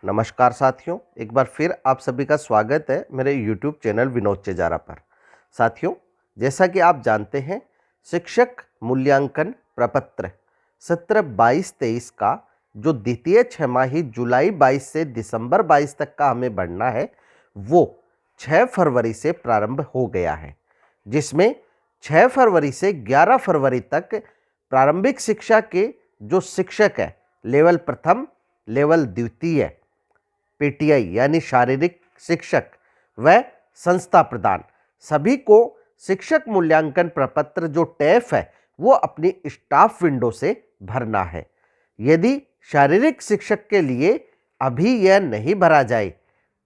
नमस्कार साथियों, एक बार फिर आप सभी का स्वागत है मेरे YouTube चैनल विनोद चेजारा पर। साथियों, जैसा कि आप जानते हैं, शिक्षक मूल्यांकन प्रपत्र सत्र 22-23 का जो द्वितीय छमाही जुलाई 22 से दिसंबर 22 तक का हमें बढ़ना है, वो 6 फरवरी से प्रारंभ हो गया है, जिसमें 6 फरवरी से 11 फरवरी तक प्रारंभिक शिक्षा के जो शिक्षक है, लेवल प्रथम, लेवल द्वितीय, पीटीआई यानी शारीरिक शिक्षक व संस्था प्रदान सभी को शिक्षक मूल्यांकन प्रपत्र जो टेफ है वो अपनी स्टाफ विंडो से भरना है। यदि शारीरिक शिक्षक के लिए अभी यह नहीं भरा जाए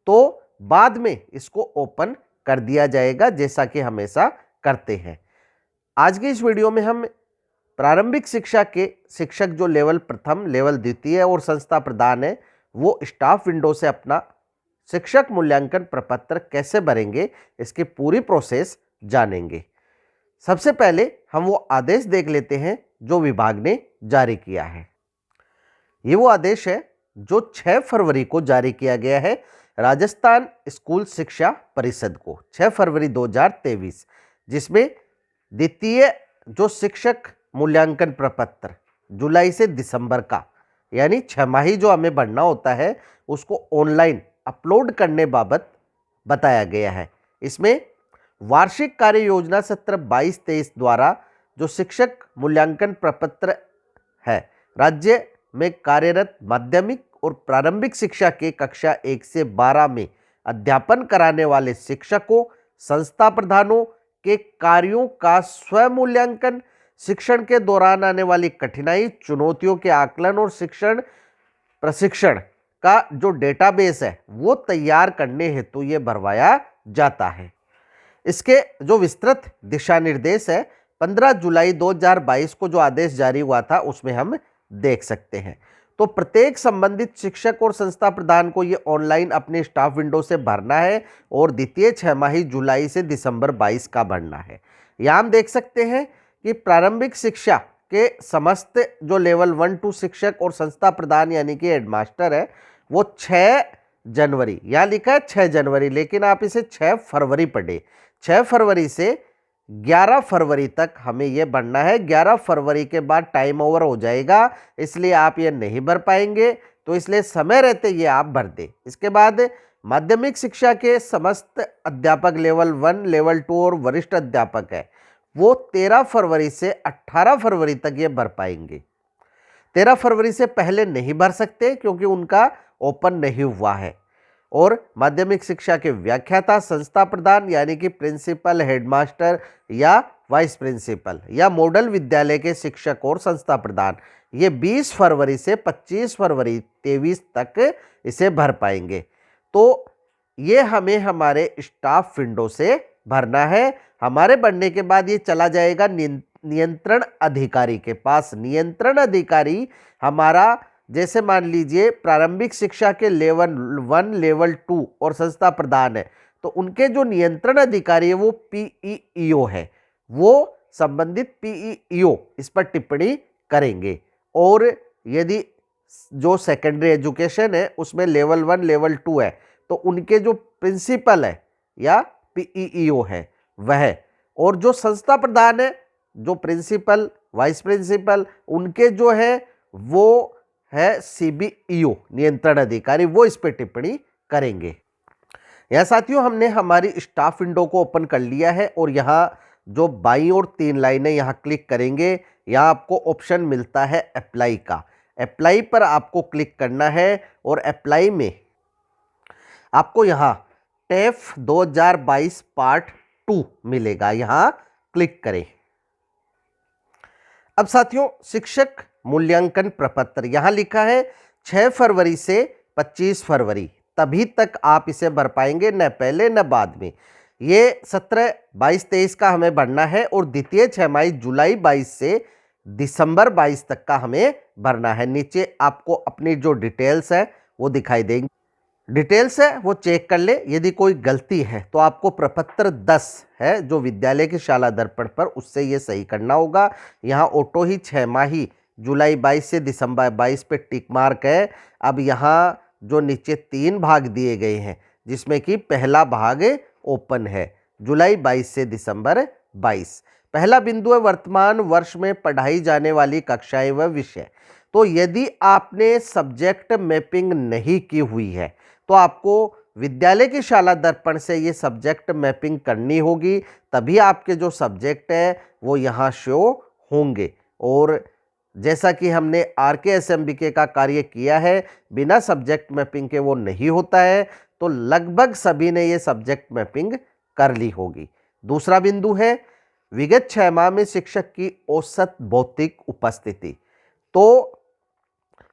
तो बाद में इसको ओपन कर दिया जाएगा, जैसा कि हमेशा करते हैं। आज की इस वीडियो में हम प्रारंभिक शिक्षा के शिक्षक जो लेवल प्रथम, लेवल द्वितीय और संस्था प्रदान है, वो स्टाफ विंडो से अपना शिक्षक मूल्यांकन प्रपत्र कैसे भरेंगे, इसकी पूरी प्रोसेस जानेंगे। सबसे पहले हम वो आदेश देख लेते हैं जो विभाग ने जारी किया है। ये वो आदेश है जो 6 फरवरी को जारी किया गया है राजस्थान स्कूल शिक्षा परिषद को, 6 फरवरी 2023, जिसमें द्वितीय जो शिक्षक मूल्यांकन प्रपत्र जुलाई से दिसंबर का यानी छमाही जो हमें भरना होता है उसको ऑनलाइन अपलोड करने बाबत बताया गया है। इसमें वार्षिक कार्य योजना सत्र 22-23 द्वारा जो शिक्षक मूल्यांकन प्रपत्र है, राज्य में कार्यरत माध्यमिक और प्रारंभिक शिक्षा के कक्षा 1 से 12 में अध्यापन कराने वाले शिक्षकों, संस्था प्रधानों के कार्यों का स्वयं मूल्यांकन, शिक्षण के दौरान आने वाली कठिनाई, चुनौतियों के आकलन और शिक्षण प्रशिक्षण का जो डेटाबेस है वो तैयार करने हेतु ये भरवाया जाता है। इसके जो विस्तृत दिशा निर्देश है 15 जुलाई 2022 को जो आदेश जारी हुआ था उसमें हम देख सकते हैं। तो प्रत्येक संबंधित शिक्षक और संस्था प्रधान को ये ऑनलाइन अपने स्टाफ विंडो से भरना है और द्वितीय छमाही जुलाई से दिसंबर 22 का भरना है। यहाँ हम देख सकते हैं कि प्रारंभिक शिक्षा के समस्त जो लेवल 1-2 शिक्षक और संस्था प्रधान यानी कि हेडमास्टर है वो 6 जनवरी, यहाँ लिखा है 6 जनवरी, लेकिन आप इसे 6 फरवरी पढ़े, 6 फरवरी से 11 फरवरी तक हमें ये भरना है। 11 फरवरी के बाद टाइम ओवर हो जाएगा, इसलिए आप ये नहीं भर पाएंगे, तो इसलिए समय रहते ये आप भर दें। इसके बाद माध्यमिक शिक्षा के समस्त अध्यापक लेवल 1, लेवल 2 और वरिष्ठ अध्यापक है वो 13 फरवरी से 18 फरवरी तक ये भर पाएंगे। 13 फरवरी से पहले नहीं भर सकते क्योंकि उनका ओपन नहीं हुआ है। और माध्यमिक शिक्षा के व्याख्याता, संस्था प्रधान यानी कि प्रिंसिपल, हेडमास्टर या वाइस प्रिंसिपल या मॉडल विद्यालय के शिक्षक और संस्था प्रधान ये 20 फरवरी से 25 फरवरी 23 तक इसे भर पाएंगे। तो ये हमें हमारे स्टाफ विंडो से भरना है। हमारे भरने के बाद ये चला जाएगा नियंत्रण अधिकारी के पास। नियंत्रण अधिकारी हमारा, जैसे मान लीजिए प्रारंभिक शिक्षा के लेवल 1, लेवल 2 और संस्था प्रधान है, तो उनके जो नियंत्रण अधिकारी है वो पीईओ है, वो संबंधित पीईओ इस पर टिप्पणी करेंगे। और यदि जो सेकेंडरी एजुकेशन है उसमें लेवल 1, लेवल 2 है, तो उनके जो प्रिंसिपल है या पीईओ है वह, और जो संस्था प्रधान है, जो प्रिंसिपल, वाइस प्रिंसिपल, उनके जो है वो है सीबीईओ नियंत्रण अधिकारी, वो इस पे टिप्पणी करेंगे। यहाँ साथियों हमने हमारी स्टाफ विंडो को ओपन कर लिया है और यहाँ जो बाईं और 3 लाइनें यहाँ क्लिक करेंगे, यहाँ आपको ऑप्शन मिलता है अप्लाई का। अप्लाई पर आपको क्लिक करना है और अप्लाई में आपको यहाँ टेफ 2022 पार्ट 2 मिलेगा, यहाँ क्लिक करें। अब साथियों शिक्षक मूल्यांकन प्रपत्र यहाँ लिखा है 6 फरवरी से 25 फरवरी, तभी तक आप इसे भर पाएंगे, न पहले न बाद में। ये सत्र 22-23 का हमें भरना है और द्वितीय छमाही जुलाई 22 से दिसंबर 22 तक का हमें भरना है। नीचे आपको अपनी जो डिटेल्स है वो दिखाई देंगी, डिटेल्स है वो चेक कर ले। यदि कोई गलती है तो आपको प्रपत्र 10 है जो विद्यालय की शाला दर्पण पर, उससे ये सही करना होगा। यहाँ ऑटो ही छमाही जुलाई 22 से दिसंबर 22 पे टिक मार्क है। अब यहाँ जो नीचे 3 भाग दिए गए हैं, जिसमें कि पहला भाग ओपन है, जुलाई 22 से दिसंबर 22। पहला बिंदु है वर्तमान वर्ष में पढ़ाई जाने वाली कक्षाएं व विषय। तो यदि आपने सब्जेक्ट मैपिंग नहीं की हुई है तो आपको विद्यालय की शाला दर्पण से ये सब्जेक्ट मैपिंग करनी होगी, तभी आपके जो सब्जेक्ट है वो यहाँ शो होंगे। और जैसा कि हमने RKSMBK का कार्य किया है, बिना सब्जेक्ट मैपिंग के वो नहीं होता है, तो लगभग सभी ने ये सब्जेक्ट मैपिंग कर ली होगी। दूसरा बिंदु है विगत 6 माह में शिक्षक की औसत भौतिक उपस्थिति। तो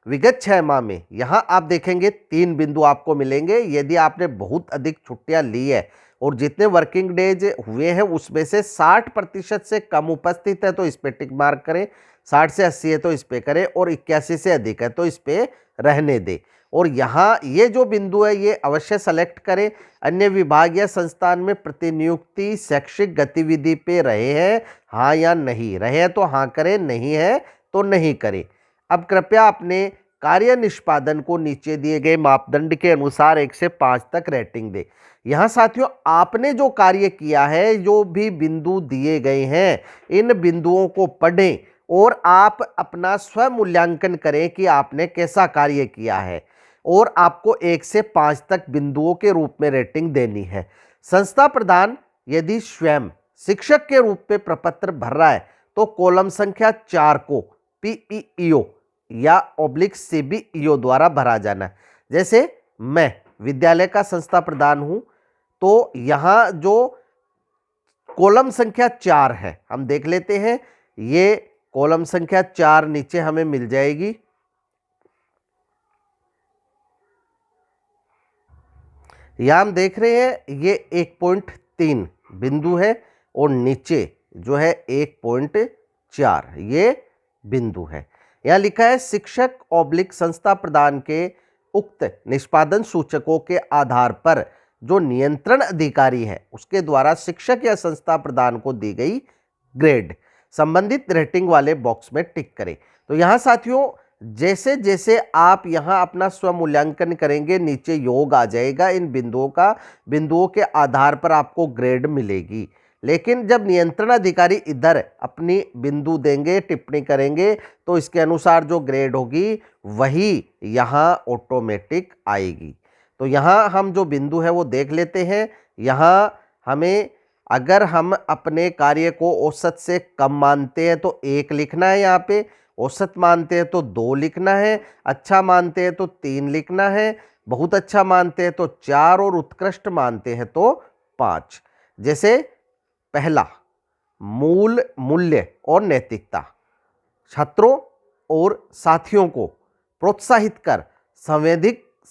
विगत 6 माह में यहाँ आप देखेंगे 3 बिंदु आपको मिलेंगे। यदि आपने बहुत अधिक छुट्टियां ली है और जितने वर्किंग डेज हुए हैं उसमें से 60% से कम उपस्थित है तो इस पे टिक मार्क करें, 60 से 80 है तो इस पे करें, और 81 से अधिक है तो इस पे रहने दें। और यहाँ ये जो बिंदु है ये अवश्य सेलेक्ट करें। अन्य विभाग या संस्थान में प्रतिनियुक्ति शैक्षिक गतिविधि पे रहे हैं, हाँ या नहीं, रहे हैं तो हाँ करें, नहीं है तो नहीं करें। अब कृपया अपने कार्य निष्पादन को नीचे दिए गए मापदंड के अनुसार 1 से 5 तक रेटिंग दें। यहाँ साथियों आपने जो कार्य किया है, जो भी बिंदु दिए गए हैं, इन बिंदुओं को पढ़ें और आप अपना स्वयं मूल्यांकन करें कि आपने कैसा कार्य किया है, और आपको 1 से 5 तक बिंदुओं के रूप में रेटिंग देनी है। संस्था प्रधान यदि स्वयं शिक्षक के रूप में प्रपत्र भर रहा है तो कॉलम संख्या 4 को PEO या /CBEO द्वारा भरा जाना है। जैसे मैं विद्यालय का संस्था प्रधान हूं तो यहां जो कॉलम संख्या 4 है हम देख लेते हैं। ये कॉलम संख्या 4 नीचे हमें मिल जाएगी। यहां हम देख रहे हैं ये 1.3 बिंदु है और नीचे जो है 1.4 ये बिंदु है। यहां लिखा है शिक्षक / संस्था प्रदान के उक्त निष्पादन सूचकों के आधार पर जो नियंत्रण अधिकारी है उसके द्वारा शिक्षक या संस्था प्रदान को दी गई ग्रेड संबंधित रेटिंग वाले बॉक्स में टिक करें। तो यहां साथियों जैसे जैसे आप यहां अपना स्वमूल्यांकन करेंगे नीचे योग आ जाएगा इन बिंदुओं का, बिंदुओं के आधार पर आपको ग्रेड मिलेगी। लेकिन जब नियंत्रण अधिकारी इधर अपनी बिंदु देंगे, टिप्पणी करेंगे, तो इसके अनुसार जो ग्रेड होगी वही यहाँ ऑटोमेटिक आएगी। तो यहाँ हम जो बिंदु है वो देख लेते हैं। यहाँ हमें अगर हम अपने कार्य को औसत से कम मानते हैं तो 1 लिखना है, यहाँ पे औसत मानते हैं तो 2 लिखना है, अच्छा मानते हैं तो 3 लिखना है, बहुत अच्छा मानते हैं तो 4 और उत्कृष्ट मानते हैं तो 5। जैसे पहला मूल मूल्य और नैतिकता, छात्रों और साथियों को प्रोत्साहित कर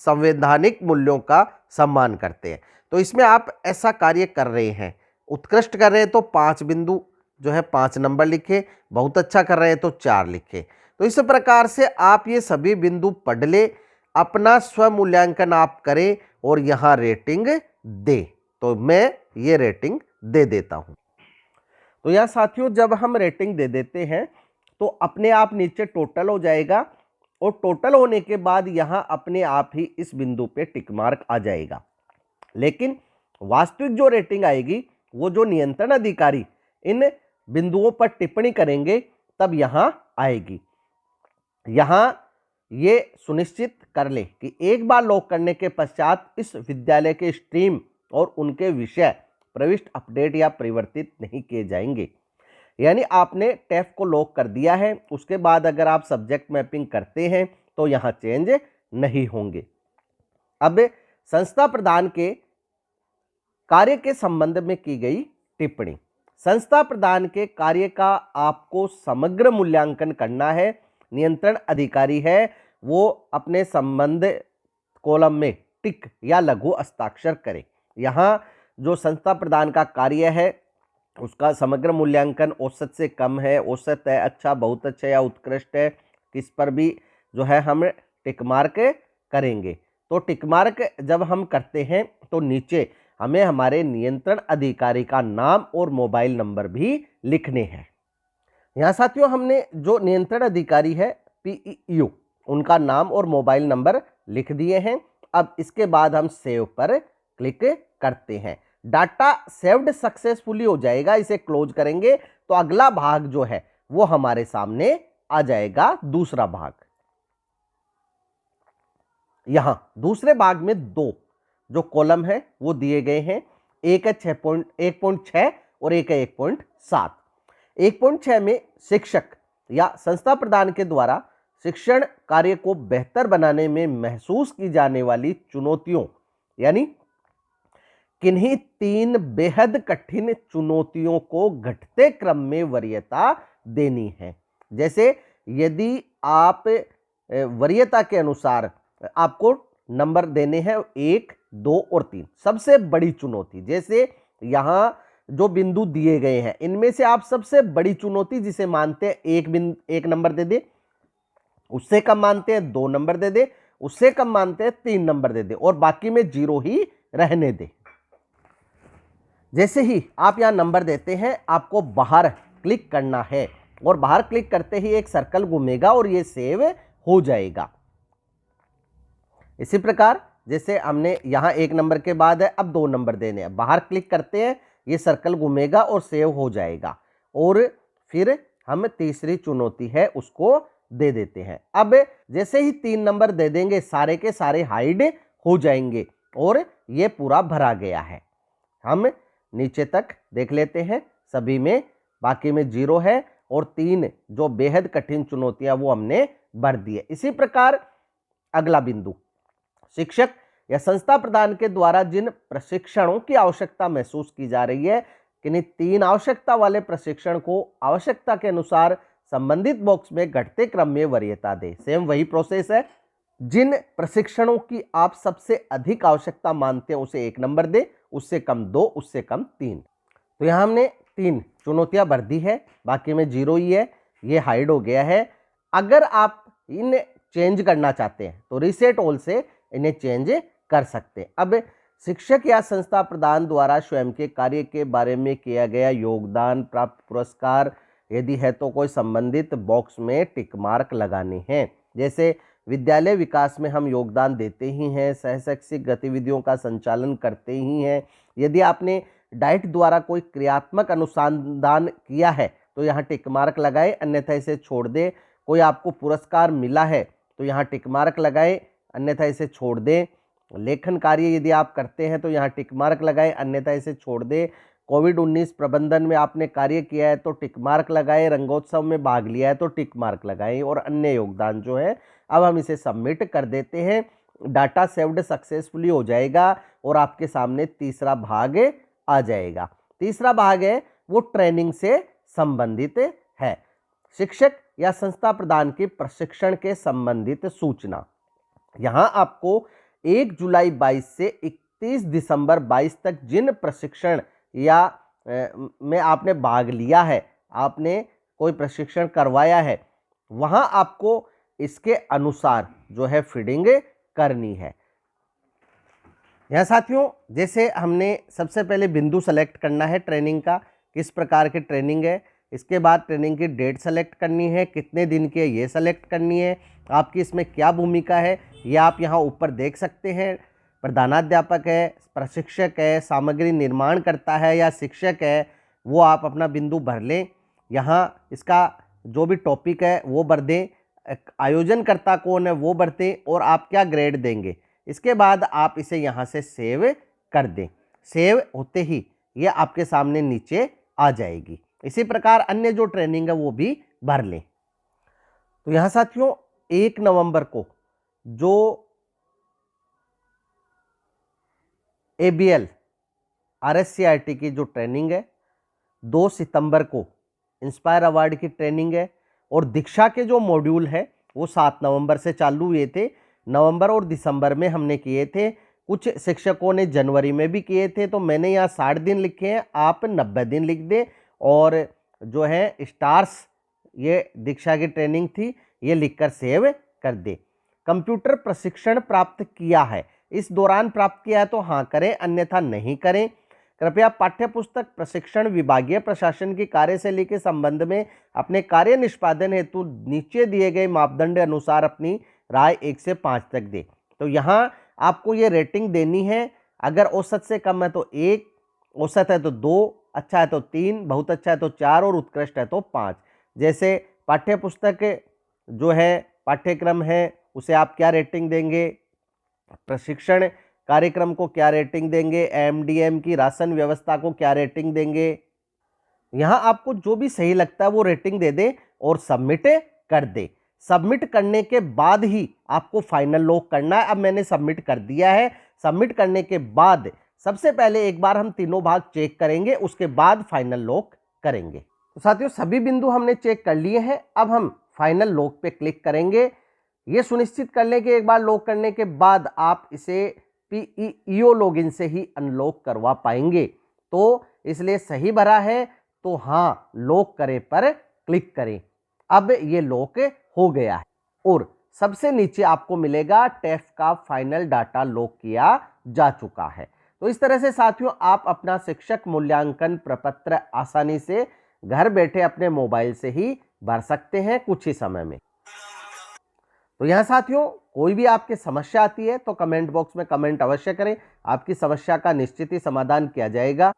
संवैधानिक मूल्यों का सम्मान करते हैं। तो इसमें आप ऐसा कार्य कर रहे हैं, उत्कृष्ट कर रहे हैं तो 5 बिंदु जो है 5 नंबर लिखे, बहुत अच्छा कर रहे हैं तो 4 लिखे। तो इस प्रकार से आप ये सभी बिंदु पढ़ ले, अपना स्वमूल्यांकन आप करें और यहाँ रेटिंग दे। तो मैं ये रेटिंग दे देता हूं। तो यहाँ साथियों जब हम रेटिंग दे देते हैं तो अपने आप नीचे टोटल हो जाएगा, और टोटल होने के बाद यहाँ अपने आप ही इस बिंदु पे टिक मार्क आ जाएगा। लेकिन वास्तविक जो रेटिंग आएगी वो जो नियंत्रण अधिकारी इन बिंदुओं पर टिप्पणी करेंगे तब यहाँ आएगी। यहाँ ये सुनिश्चित कर ले कि एक बार लॉक करने के पश्चात इस विद्यालय के स्ट्रीम और उनके विषय प्रविष्ट अपडेट या परिवर्तित नहीं किए जाएंगे। यानी आपने टैब को लॉक कर दिया है, उसके बाद अगर आप सब्जेक्ट मैपिंग करते हैं तो यहाँ चेंज नहीं होंगे। अब संस्था प्रधान के कार्य के संबंध में की गई टिप्पणी। संस्था प्रधान के कार्य का आपको समग्र मूल्यांकन करना है। नियंत्रण अधिकारी है वो अपने संबंध कॉलम में टिक या लघु हस्ताक्षर करें। यहाँ जो संस्था प्रधान का कार्य है उसका समग्र मूल्यांकन औसत से कम है, औसत है, अच्छा, बहुत अच्छा या उत्कृष्ट है, किस पर भी जो है हम टिक मार्क करेंगे। तो टिक मार्क जब हम करते हैं तो नीचे हमें हमारे नियंत्रण अधिकारी का नाम और मोबाइल नंबर भी लिखने हैं। यहाँ साथियों हमने जो नियंत्रण अधिकारी है PEO उनका नाम और मोबाइल नंबर लिख दिए हैं। अब इसके बाद हम सेव पर क्लिक करते हैं। डाटा सेव्ड सक्सेसफुली हो जाएगा। इसे क्लोज करेंगे तो अगला भाग जो है वो हमारे सामने आ जाएगा, दूसरा भाग। यहां दूसरे भाग में दो जो कॉलम है वो दिए गए हैं, एक है 1.6 और एक है 1.7। 1.6 में शिक्षक या संस्था प्रदान के द्वारा शिक्षण कार्य को बेहतर बनाने में महसूस की जाने वाली चुनौतियों, यानी किन्हीं 3 बेहद कठिन चुनौतियों को घटते क्रम में वरीयता देनी है। जैसे यदि आप वरीयता के अनुसार आपको नंबर देने हैं 1, 2 और 3, सबसे बड़ी चुनौती, जैसे यहां जो बिंदु दिए गए हैं इनमें से आप सबसे बड़ी चुनौती जिसे मानते हैं एक नंबर दे दे, उससे कम मानते हैं 2 नंबर दे दे, उससे कम मानते हैं 3 नंबर दे दे और बाकी में 0 ही रहने दे। जैसे ही आप यहां नंबर देते हैं आपको बाहर क्लिक करना है और बाहर क्लिक करते ही एक सर्कल घूमेगा और ये सेव हो जाएगा। इसी प्रकार जैसे हमने यहां 1 नंबर के बाद है, अब 2 नंबर देने हैं, बाहर क्लिक करते हैं, ये सर्कल घूमेगा और सेव हो जाएगा और फिर हम तीसरी चुनौती है उसको दे देते हैं। अब जैसे ही 3 नंबर दे देंगे सारे के सारे हाइड हो जाएंगे और ये पूरा भरा गया है। हम नीचे तक देख लेते हैं, सभी में बाकी में 0 है और 3 जो बेहद कठिन चुनौतियां वो हमने भर दी है। इसी प्रकार अगला बिंदु, शिक्षक या संस्था प्रदान के द्वारा जिन प्रशिक्षणों की आवश्यकता महसूस की जा रही है, किन्हीं 3 आवश्यकता वाले प्रशिक्षण को आवश्यकता के अनुसार संबंधित बॉक्स में घटते क्रम में वरीयता दे। सेम वही प्रोसेस है, जिन प्रशिक्षणों की आप सबसे अधिक आवश्यकता मानते हैं उसे 1 नंबर दे, उससे कम 2, उससे कम 3। तो यहां हमने 3 चुनौतियां भर दी है, बाकी में 0 ही है, ये हाइड हो गया है। अगर आप इन्हें चेंज करना चाहते हैं तो रीसेट ऑल से इन्हें चेंज कर सकते हैं। अब शिक्षक या संस्था प्रदान द्वारा स्वयं के कार्य के बारे में किया गया योगदान प्राप्त पुरस्कार यदि है तो कोई संबंधित बॉक्स में टिक मार्क लगाने हैं। जैसे विद्यालय विकास में हम योगदान देते ही हैं, सहशैक्षिक गतिविधियों का संचालन करते ही हैं। यदि आपने डाइट द्वारा कोई क्रियात्मक अनुसंधान किया है तो यहाँ टिक मार्क लगाए, अन्यथा इसे छोड़ दे। कोई आपको पुरस्कार मिला है तो यहाँ टिक मार्क लगाए, अन्यथा इसे छोड़ दे। लेखन कार्य यदि आप करते हैं तो यहाँ टिक मार्क लगाए, अन्यथा इसे छोड़ दे। कोविड-19 प्रबंधन में आपने कार्य किया है तो टिक मार्क लगाए, रंगोत्सव में भाग लिया है तो टिक मार्क लगाए और अन्य योगदान जो है। अब हम इसे सबमिट कर देते हैं, डाटा सेव्ड सक्सेसफुली हो जाएगा और आपके सामने तीसरा भाग आ जाएगा। तीसरा भाग है वो ट्रेनिंग से संबंधित है। शिक्षक या संस्था प्रदान के प्रशिक्षण के संबंधित सूचना। यहाँ आपको 1 जुलाई 22 से 31 दिसंबर 22 तक जिन प्रशिक्षण या में आपने भाग लिया है, आपने कोई प्रशिक्षण करवाया है, वहाँ आपको इसके अनुसार जो है फीडिंग करनी है। यहाँ साथियों जैसे हमने सबसे पहले बिंदु सेलेक्ट करना है ट्रेनिंग का, किस प्रकार की ट्रेनिंग है, इसके बाद ट्रेनिंग की डेट सेलेक्ट करनी है, कितने दिन की है ये सेलेक्ट करनी है, आपकी इसमें क्या भूमिका है ये आप यहाँ ऊपर देख सकते हैं। प्रधानाध्यापक है, प्रशिक्षक है, सामग्री निर्माण करता है या शिक्षक है, वो आप अपना बिंदु भर लें। यहाँ इसका जो भी टॉपिक है वो भर दें, आयोजनकर्ता कौन है वो भर दें और आप क्या ग्रेड देंगे। इसके बाद आप इसे यहाँ से सेव कर दें। सेव होते ही ये आपके सामने नीचे आ जाएगी। इसी प्रकार अन्य जो ट्रेनिंग है वो भी भर लें। तो यहाँ साथियों 1 नवंबर को जो ABL RSCRT की जो ट्रेनिंग है, 2 सितंबर को इंस्पायर अवार्ड की ट्रेनिंग है और दीक्षा के जो मॉड्यूल है वो 7 नवंबर से चालू हुए थे। नवंबर और दिसंबर में हमने किए थे, कुछ शिक्षकों ने जनवरी में भी किए थे। तो मैंने यहाँ 60 दिन लिखे हैं, आप 90 दिन लिख दें और जो है स्टार्स ये दीक्षा की ट्रेनिंग थी ये लिखकर सेव कर दे। कंप्यूटर प्रशिक्षण प्राप्त किया है, इस दौरान प्राप्त किया है तो हाँ करें, अन्यथा नहीं करें। कृपया पाठ्यपुस्तक प्रशिक्षण विभागीय प्रशासन की कार्यशैली के संबंध में अपने कार्य निष्पादन हेतु नीचे दिए गए मापदंड अनुसार अपनी राय 1 से 5 तक दे। तो यहाँ आपको ये रेटिंग देनी है। अगर औसत से कम है तो 1, औसत है तो 2, अच्छा है तो 3, बहुत अच्छा है तो 4 और उत्कृष्ट है तो 5। जैसे पाठ्य पुस्तक जो है, पाठ्यक्रम है, उसे आप क्या रेटिंग देंगे, प्रशिक्षण कार्यक्रम को क्या रेटिंग देंगे, एमडीएम की राशन व्यवस्था को क्या रेटिंग देंगे। यहाँ आपको जो भी सही लगता है वो रेटिंग दे दे और सबमिट कर दे। सबमिट करने के बाद ही आपको फाइनल लॉक करना है। अब मैंने सबमिट कर दिया है। सबमिट करने के बाद सबसे पहले एक बार हम तीनों भाग चेक करेंगे, उसके बाद फाइनल लॉक करेंगे। तो साथियों, सभी बिंदु हमने चेक कर लिए हैं। अब हम फाइनल लॉक पे क्लिक करेंगे। ये सुनिश्चित कर लें कि एक बार लॉक करने के बाद आप इसे पीईओ लॉगिन से ही अनलॉक करवा पाएंगे। तो इसलिए सही भरा है तो हाँ लॉक करें पर क्लिक करें। अब ये लॉक हो गया है और सबसे नीचे आपको मिलेगा टेस्ट का फाइनल डाटा लॉक किया जा चुका है। तो इस तरह से साथियों आप अपना शिक्षक मूल्यांकन प्रपत्र आसानी से घर बैठे अपने मोबाइल से ही भर सकते हैं कुछ ही समय में। तो यहाँ साथियों, कोई भी आपकी समस्या आती है तो कमेंट बॉक्स में कमेंट अवश्य करें। आपकी समस्या का निश्चित ही समाधान किया जाएगा।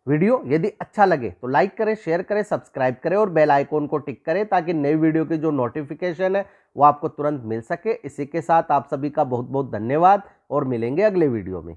वीडियो यदि अच्छा लगे तो लाइक करें, शेयर करें, सब्सक्राइब करें और बेल आइकॉन को टिक करें ताकि नई वीडियो की जो नोटिफिकेशन है वो आपको तुरंत मिल सके। इसी के साथ आप सभी का बहुत बहुत धन्यवाद और मिलेंगे अगले वीडियो में।